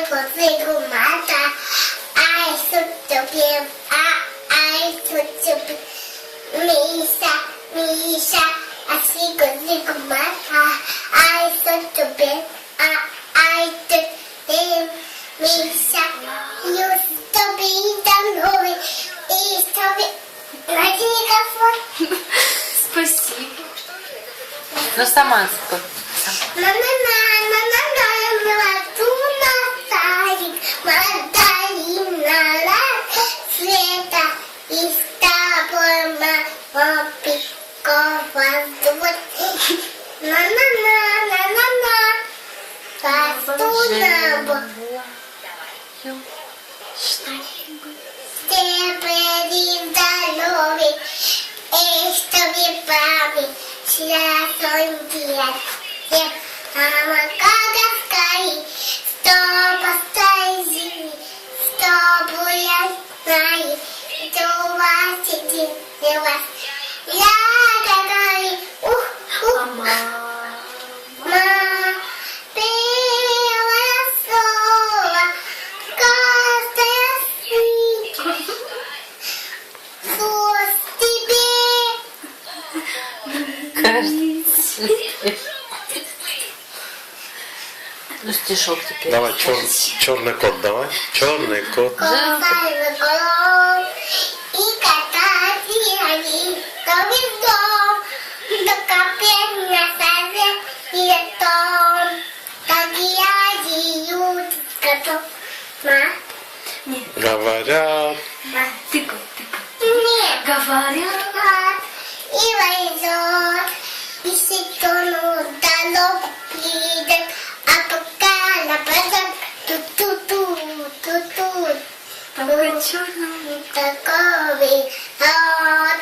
mata. Ai, sutupim, ai, sutupim. Misa, asigo mata. Ai, sutupim, ai, sutupim. Misa, you stupid, don't worry. И stupid. Спасибо. Ну сама спой. Света и с тобой мама пикова на-на-на-на-на-на. Пастуна Степени здоровья, и чтобы папе счастливый дед. Мама, как скорей, чтобы стать чтобы я знаю, что у вас сидит, у вас. Я такая, мама, первое слово, каждое свеча. Сос тебе. Кажется. Ну, стишок теперь. Давай, черный кот, давай. Черный кот. Копай голову и катать они до вездом, до капель на саде и том. Так я дают котов. Говорят. Тыкай. Нет. Говорят. И войдет, и сетону дорогу придет, а пока на базар ту-ту-ту. Только черный. Такой вот,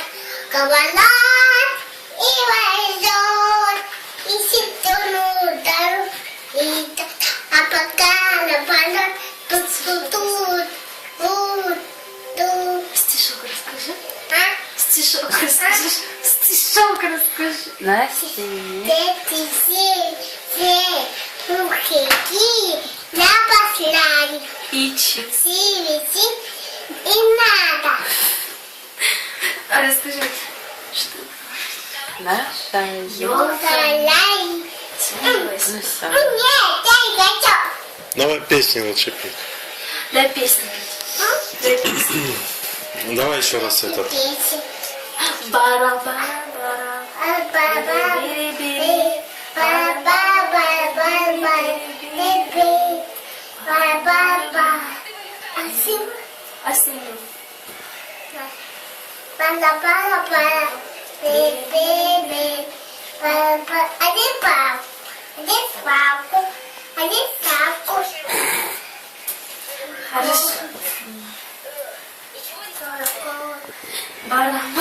говорят, и войдет, и сетону дорогу придет, а пока на базар тут. Стишок расскажи. А? Стишок расскажешь. Стишок расскажи. Настя. Все мухи напослали. И че? Висит и надо. А расскажи, что наша Юхалай. снилась. Ну все. Нет, дай хочу. Давай песни лучше петь. Дай песню. Дай песню. Давай еще раз этот. Песня. Бара-бара-бара. Бери-бери. Осенью. Хорошо. Бара-бара.